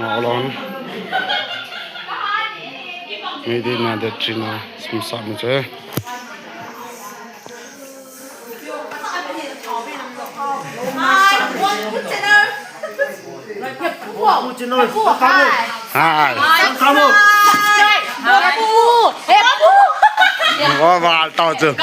Alon. Maybe not that China. Some something. Hi. What about that?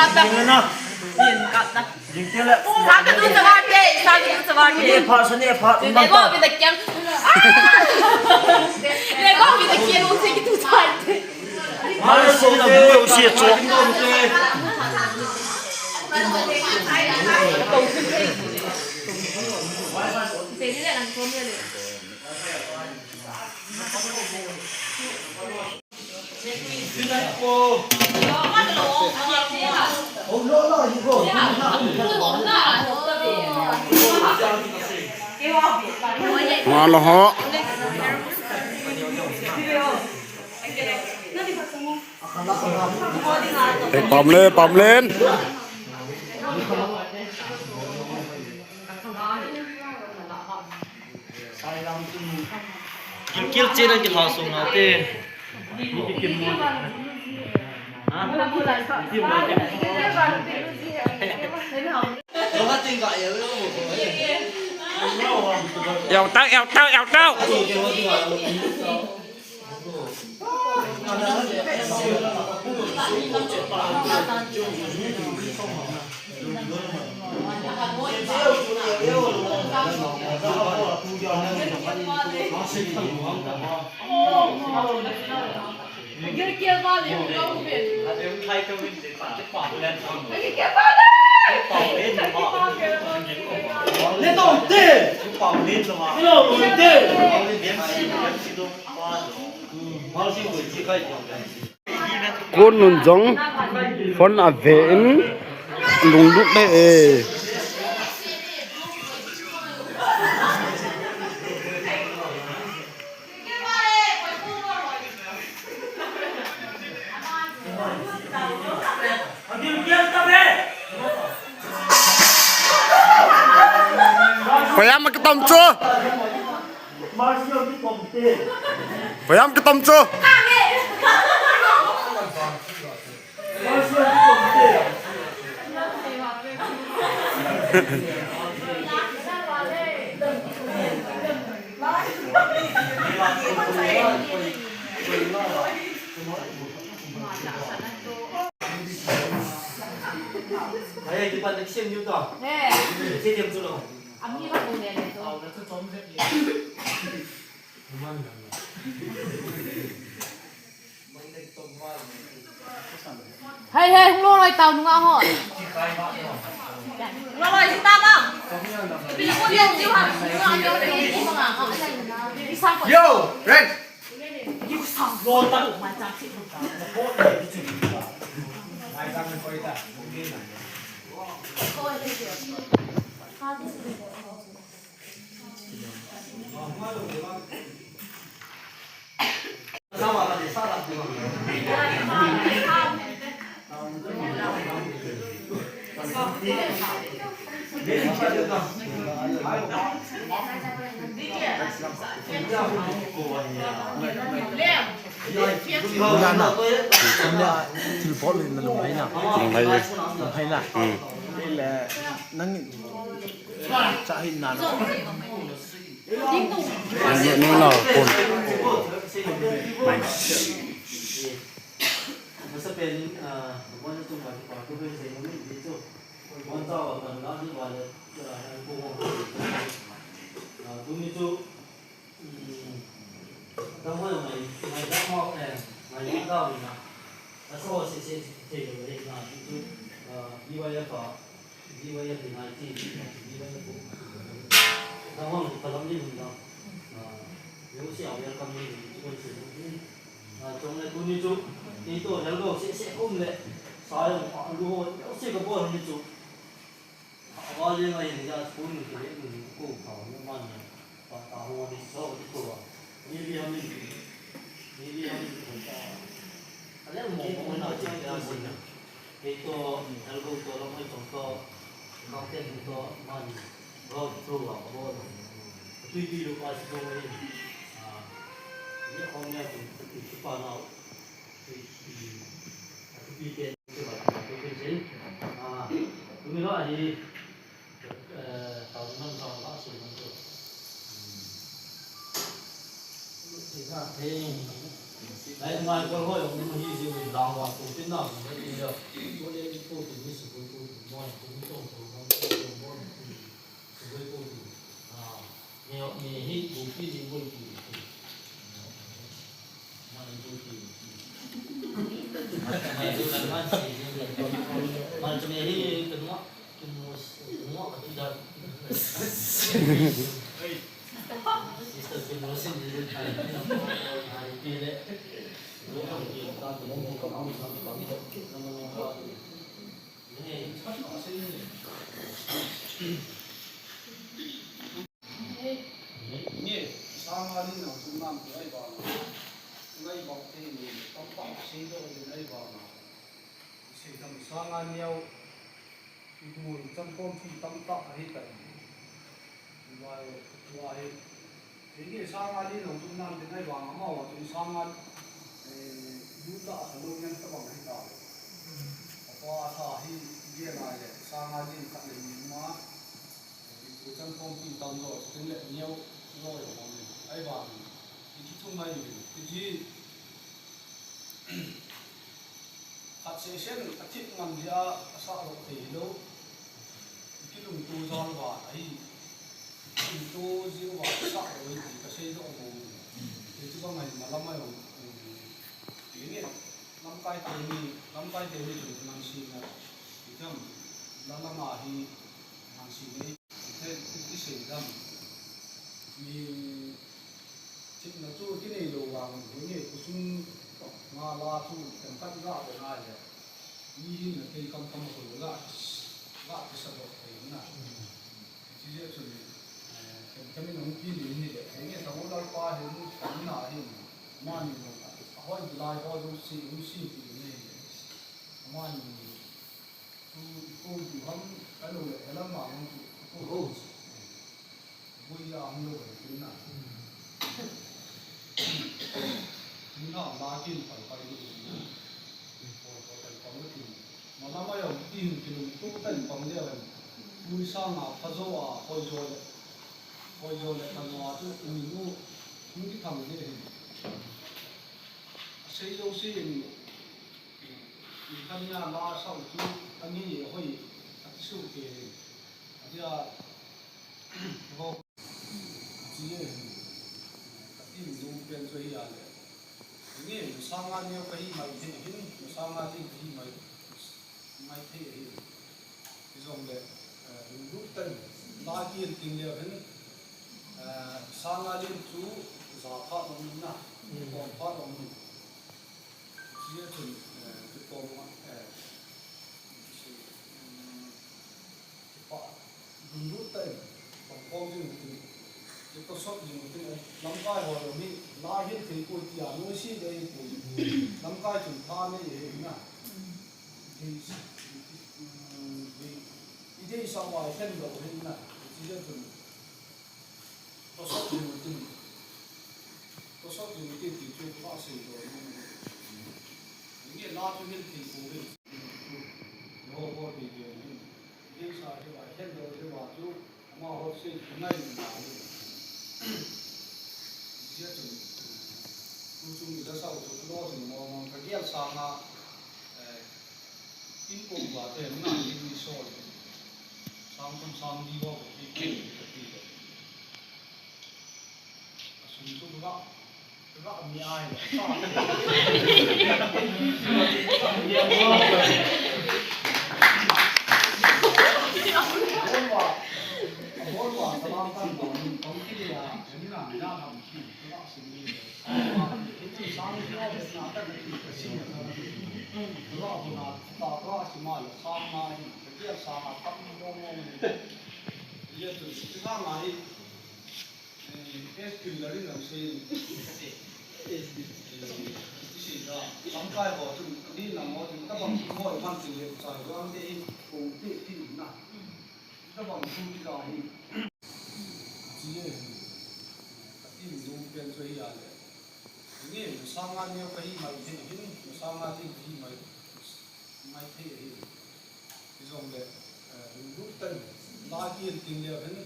Malo Pam lên. Kil trên anh họ xuống nào tê. Eo tao. Con nun giống phấn à vẹn lùng lúc đấy Payam ke tamcho Payam ke tamcho Ayo kita nak siap juga. Siap jam dulu. Hey, không lô rồi tàu đúng không hả? Lô rồi chúng ta không? Bây giờ có điều gì hả? Yo, Ren. Yêu sang lô ta cũng mà chắc chị không có. Telepon lên là lùng hay nào? Lùng hay nào? Đây là năng trả hình nào? Nó là cồn. Nó sẽเป็นวันจุ่มวันก่อนก็เป็นเสียงมันไม่จุ่มวันเจ้าวันนั้นที่วันกูมองดูนี่จุ่มต้องว่าไม่ได้มองแต่ไม่ได้ก้าวนะแล้วก็เสียเจ๋งเลยนะจุ่มยี่วันยังก็ยี่วันยังเป็นอะไรที่ยี่วันยังกูต้องว่ามันพลังยิ่งนะ有些我要跟你这个是从来ดูนี่จุ่มนี่ตัวแล้วก็เสียอุ้มเลยสายรู้เสียกับพ่อนี่จุ่มว่าเรื่องอะไรอย่างเงี้ยคุณคือเรื่องกูเขาเนี่ยมันตาหัวนี่ชอบที่ตัวนี่เรื่องคนตาอะไรมองมันเอาใจเราสินะไอ้ตัวแล้วก็ตัวเราไม่ต้องตัวเขาเต้นตัวมันเราตัวเราที่ลูกอาชีพตัวเอง นี่ของเนี่ยคือปานเอาปีเป็นคือว่าเป็นเช่นคือมีน้อยที่ตอนนั้นเราละสูงมันก็ที่ว่าเพลง来嘛，过后我们一直为浪花做电脑，那个我连做电视都做，我也工作做，我只会做啊，你黑不必定会做，那你做的，还有那蛮些的，蛮这边黑跟我比较，跟我甚至还别的。นี่สร้างอะไรหนังสุนัขไอ้บ้านไอ้บอกที่นี่ต้องปักสิ่งที่ไอ้บ้านสิ่งที่สร้างอะไรเนี่ยดูจำเป็นที่ต้องตัดให้กันว่าทีนี้สร้างอะไรหนังสุนัขไอ้บ้านมาว่าที่สร้างอะไรยูตาสนุกยังต้องให้ได้เพราะว่าถ้าให้เยี่ยมอะไรสร้างอะไรกันเลยมาดูจำเป็นที่ต้องรอถึงเนี่ยเนี่ยรออยู่มันไอ้บ้านที่ทุ่มไม่อยู่ที่ขัดเส้นอาทิตย์มันจะสร้างรถตีแล้วที่ลุงตู่จอนว่าไอ้ลุงตู่จีว่าสร้างรถตีก็ใช้ตัวมันที่ว่ามันมาละไม่ลงทีนี้ลำไก่เดี๋ยวนี้จุดนังชีนะที่ทำละละมาที่นังชีนี้ที่เสียดำมีที่นักจูที่นี่ระวังที่นี่กุศลมาลาทูแต่พัดลาเป็นอะไรมีนะที่คำคนลาที่สะดวกเองนะที่จะช่วยแต่ไม่ต้องกินนี่เลยที่นี่สมมติเราไปเห็นขันหน้าเห็นมันนี่เขาจะไล่เขาดูสิที่นี่มันกูอยู่ห้องไอ้ลูกเลยแล้วมากูบุยามลูกเลยนะนี่น่ามากินไปดูพอไปฟังกินมาแล้วไม่ยอมกินตู้เต้นฟังเดียวบุยสร้างอ่ะพระโจ้อ่ะคอยโจเลยทำว่าตู้มีนู่นที่ทำเนี่ยเสียโยเสียนี่ท่านเนี่ยมาสร้างตู้อันนี้เฮ้ยสู้เก่งอันนี้เขาที่ที่ดูเป็นตัวอย่างเลยนี่สร้างงานเนี่ยไปไม่ได้ที่สร้างงานที่ไม่เท่ที่ส่งเลยดูตั้งนาทีจริงเลยเป็นสร้างงานที่จู่สาขาตรงนี้นะกองพัดตรงนี้ที่จะถึงจุดตรงนั้นดูตั้งของกองที่จะต้องสอบอยู่ที่ลำไส้หัวเรานี่ลายเห็นถึงกุยยาโน้ตสิ่งใดกุยลำไส้ถึงท่านี่เองนะที่สาวเห็นเราเห็นนะที่จะถึงต้องสอบอยู่ที่ที่จุดว่าสิ่งตัวนี่ลายเห็นถึงกุยโน้ตว่าที่เดียวนี่ที่สาวที่ว่าเห็นเราที่ว่าจุดมาหัวสิ่งไม่มาที่จะคุณมีแต่สาวตัวน้อยถึงมองกระเดียดสางอินโฟว่าแต่หน้าอินวิโซลสางคนสางดีกว่าที่ที่สุนทรละมีอายสางเดียวว่าสลามกันของที่นี่อ่ะนี่น่ะไม่ได้ทำที่ละสิ่งนี้ที่สามที่เราเป็นนาแต่ไม่ที่สิ่งนี้เราเป็นนาตาเราสิมาสามมาเกี่ยวสามตั้งโมเยอะสุดที่สามมาที่คือเรื่องนั้นสิที่เราสามกายบอกถึงนี่หนังว่าถึงถ้าบางทีมวยมันถึงใส่ก็อันนี้คงที่น่ะถ้าบางทีที่เราที่ดูเป็นตัวอย่างเลยท นี่สร้างงานเนี่ยไปมาที่นี่สร้างงานที่มาไม่ที่นี่ที่ตรงเด็กรูปตั้งลาที่ติงเดียวกัน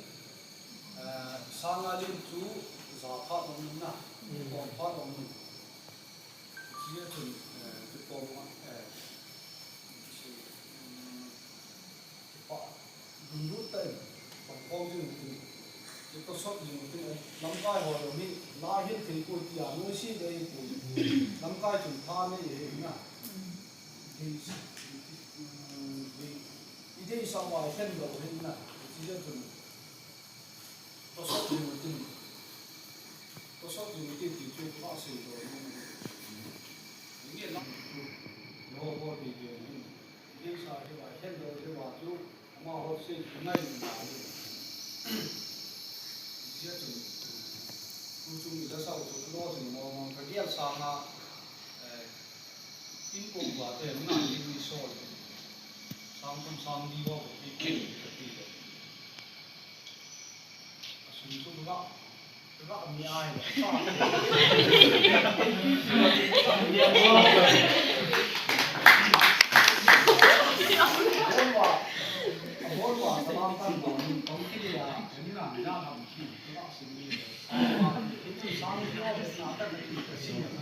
สร้างงานที่จูจะพาลงนะก่อนพาลงที่จะถึงที่ตรงรูปตั้งของพ่อที่ที่ก็ชอบอยู่ที่ลำไส้หัวเรานี่ลาเห็นถึงกุฏิอานุชีได้กุฏิลำไส้ถึงท่านี่เองนะที่ที่สาวายเช่นเราเห็นนะที่จะถึงก็ชอบอยู่ที่ก็ชอบอยู่ที่ที่จุดภาษีเราเนี่ยนะโอ้โหดีเกินที่สาวายเช่นเราที่ว่าจุดมาหัวสิ่งไม่ได้ที่จะคุณจุ่มจะสาวจุดโลดถึงมองกระเดียบสามาอินโกบว่าแต่ไม่ได้มีโซ่สามคนสามดีว่าที่ที่สุดจุดละมีไอ้ว่าสลามกันตอนต้องคิดว่านี่นะไม่ได้ทำที่ละสิ่งนี้ที่สามที่เราเป็นนาแต่ไม่ติดกับสิ่งนั้น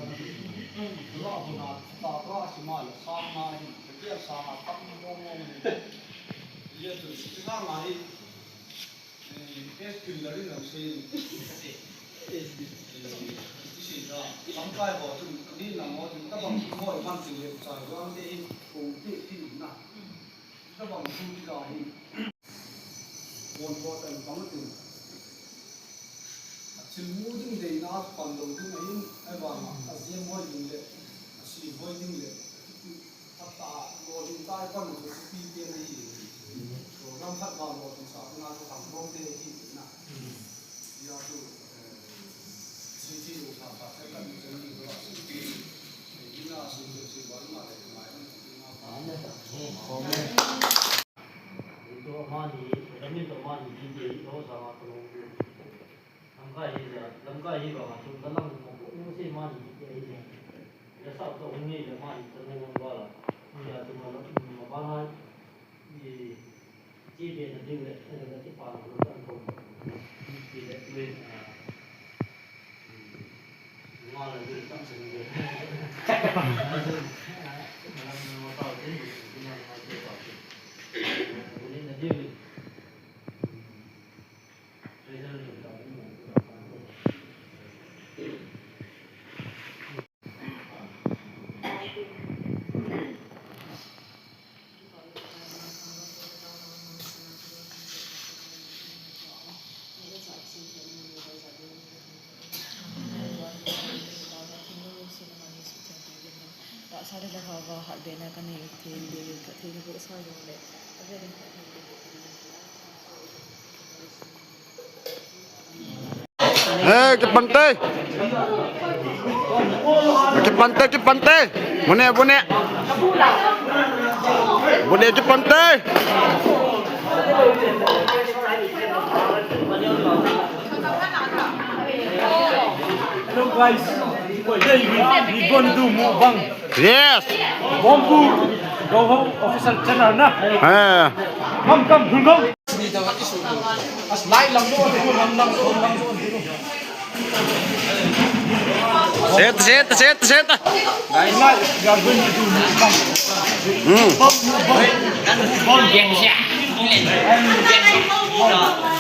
เราคนนั้นตาเราสิมาสามมาเกี่ยวสามตั้งงงเยอะสุดที่สามมาที่เอสคิลเลอร์นี่เราใช้ที่จะทำการบอกถึงนี่นะว่าถึงถ้าบางคนว่ามันสิ่งเล็กใจก็อันนี้คงที่นะถ้าบางคนที่เราวันพอแต่บางทีชิลมูดิ้งเดย์น่าฟังดูที่ไหนไอ้บ้านอาเซียนมวยดิ้งเลยอาชีพมวยดิ้งเลยถ้าตาโดนใต้ก็มันจะปีเดียวเลยน้ำพัดบอลโดนสาบงานทำร่วมเดย์ที่นะยาดูที่ดูทำแบบให้กันจะมีก็สิ่งที่น่าสนใจสิ่งวันมาเลยมาตัวมาดีแต่ไม่ตัวมาดีจริงๆเราสามารถลงลำไส้ยี่ก็มาชุดกำลังมองไม่ใช่มาดีจริงๆจะสาวตัวนี้จะมาดีจะไม่งงว่าละนี่อาจจะมาบ้านที่จีเดียนดิ้งเลยที่ป่าหรือต้นผมที่เด็กเว้นงอเลยตั้งสิ่งเดียวSaya dah bawa hak bina kan ni dia kat sini buat saya boleh. Tapi ni Cepat. Bune. Bune cepat. Hello guys, today we going to do mukbang. Yes. Bombu Go Home official channel na. Come, go. As light lang doon, lang. Set. Guys, we are going to do mukbang.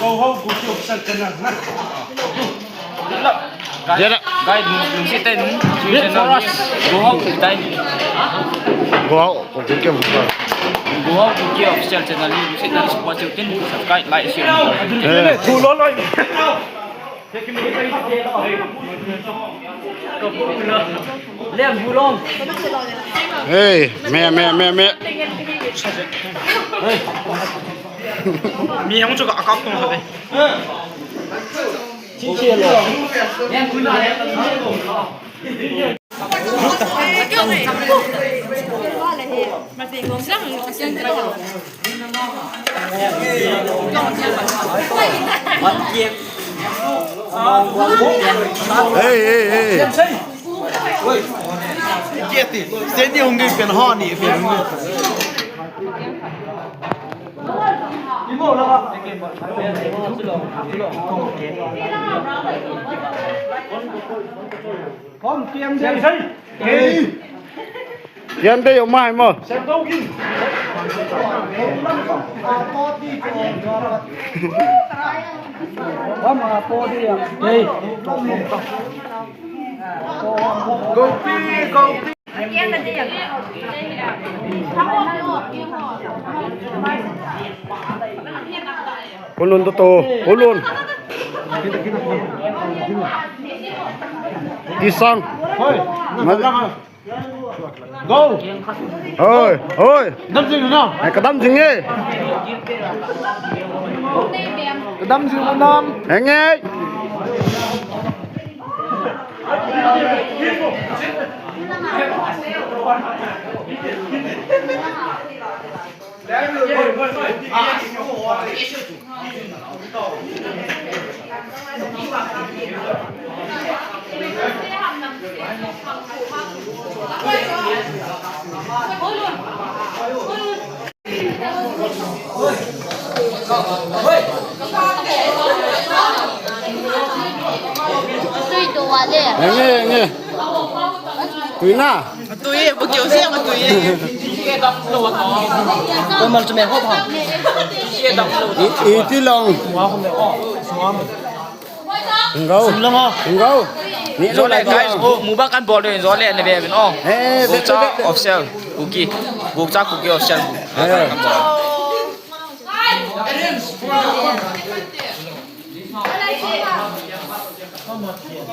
Go Home official channel na. Guys, đừng sẽ tên channel Go Home tay. Go Home kia official channel ni sẽ dan support channel subscribe like share. Thu lỗi rồi. Liam Vu Long. Hey, mẹ. Mi không cho cả cốc không thôi. Em cứ nói mà tiền còn rất là chân cái đó. Hey. เกียรติเส้นนี้คงเป็นห่อนี่เป็นพร้อมเตรียมเสียงใช่เฮ้ย ยันได้ออกมาให้บ่ เสียงต้องกินว่ามาโปดีอ่ะเฮ้ยgo pi go pi คนลุนโตๆคนลุนที่สอง เฮ้ย มา go เฮ้ยเฮ้ย đâm gì nữa ไอ้กระดำจริงเอ้ย đâm gì mà đâm แหงไง 最多的。 แหงไงตุยหน้า ตุ้ยบ่เกี่ยวเสียมาตุ้ย 我们这边好不好？ อีที่ลองถึงเขาถึงเขานี่ Zole guys, mubang kan bol ni zole ne be bin oh. เฮ้ย Bukcha official cookie. Bukcha cookie official. เฮ้ย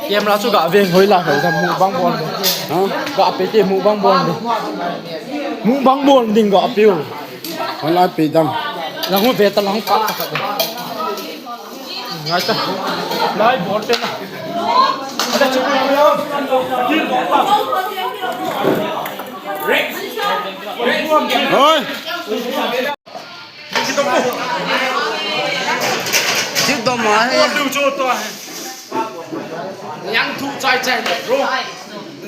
เกมเราสู้กับเวียงเฮ้ยล่ะเดี๋ยวทำมูบังบอลก็เอาไปเตะมูบังบอลดิมูบังบอลดิ่งก็เอาไปอยู่ คนละปีด แล้วหัวเวทตะลังปัดไงจ๊ะไล่บอลเป็นอะอะไรจุดนี้ยืนบอลปัด ำเฮ้ยจิ้มตัวหมาให้ ดูโจตัวยังถูกใจใจรู้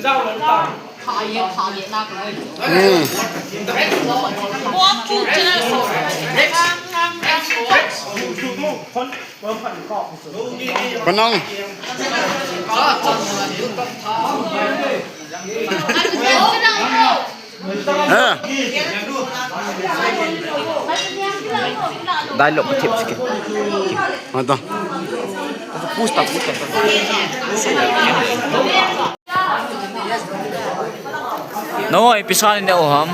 เจ้าหลงตา อืมปนองเออ Dai lo tip sikit. มาต่อ Push tak. No, episode ni oham.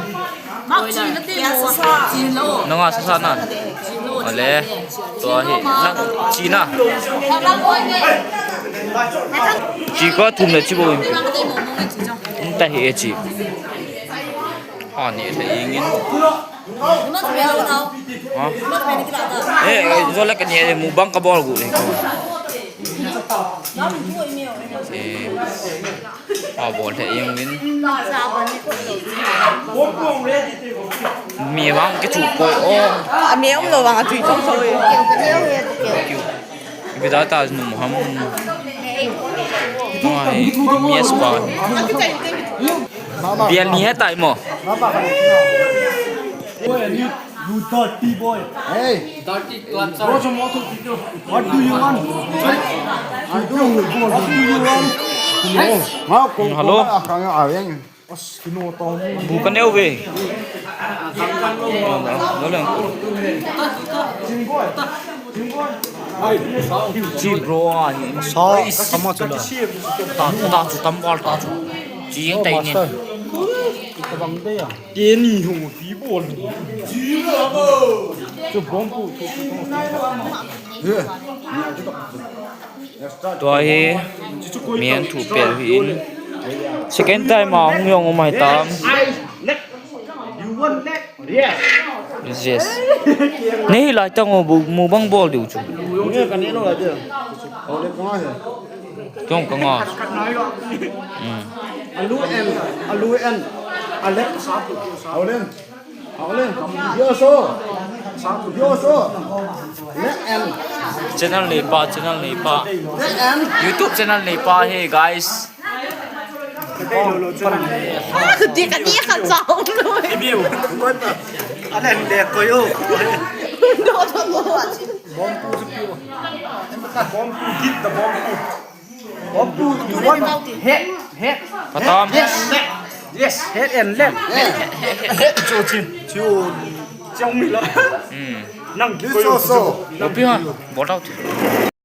No nga sasana. Ole. To hi nang China. Chi ko thum le chi bo. Ta hi chi. Ha ni the ingin. 你们这边有刀？ Ha? 你们这边你给哪的？ Zole kan ni mubang ka bol gu ni. 然后你做一没有？ Ah bol the ing win. 是啊，把那个手机。 Mi wang cái chủ cội ô. À mẹ ông rồi bằng thủy trong rồi. Bây giờ ta nằm hầm. Ngoài mía sport. Biar ni hết tại mà. you dirty boy เฮ้ย what do you want what do you want มากู Hello. ข้างเอาเอง Bukan dia we. Đó là Chi bro à. Sao sama tu lah Ta chủ tâm ball ta chủ. Chỉ những tay nè. dia ni hu di bol tu bom pu Tôi miền thủ bèo hin. Second time mà ông yong ông mày tam. Yes. Nei lại tao ngồi băng ball điều chú. Nghe cái này nó là gì? Ở đây có gì? Không có ngọt. Alu en. Alex Hào lên. Hào lên. Vô số. Vô số. Let en. Channel Lepa. Let en. YouTube channel Lepa. Hey guys. คือดีกันนี่ค่ะเจ้าเลย บิว อันนั้นเด็กก็อยู่ โดนทั้งหมด บอมปูสปิวบอมปูกินแต่บอมปูบอมปูอยู่วันเฮ็ด พอตอม yes head and leg head โจจินชูจงมีแล้ว อืม นั่ง This also. บ่พี่ฮะบ่เล่า